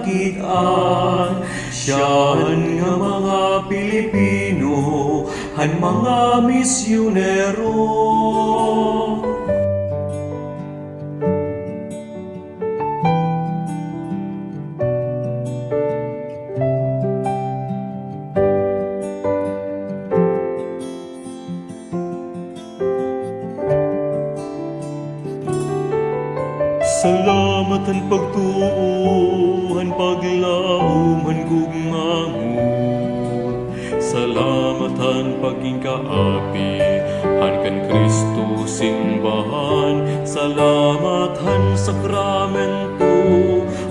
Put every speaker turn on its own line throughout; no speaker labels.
nakit-an. Siyan nga mga Pilipino, han mga misyonero. Salamat han pagtuuhan paglauman gugmangon. Salamat han paging kaapi han kan Kristo simbahan. Salamat han sakramento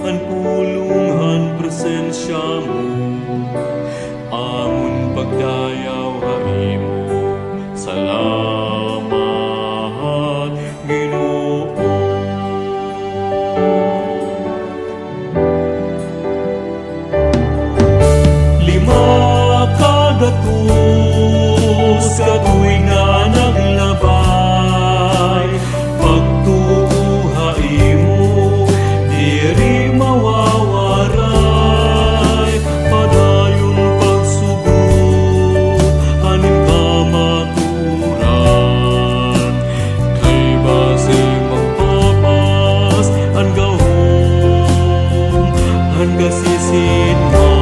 han pulong han presensya mo. Amon pagdayaw haimo. Salamat Ginoo. Kagatus katuwing nga naglabay, pagtuuhai mo, diri mawawaray. Padayon pagsugo, anim ka maturan. Kay base magpapas, ang gahong, ang gasisid mo.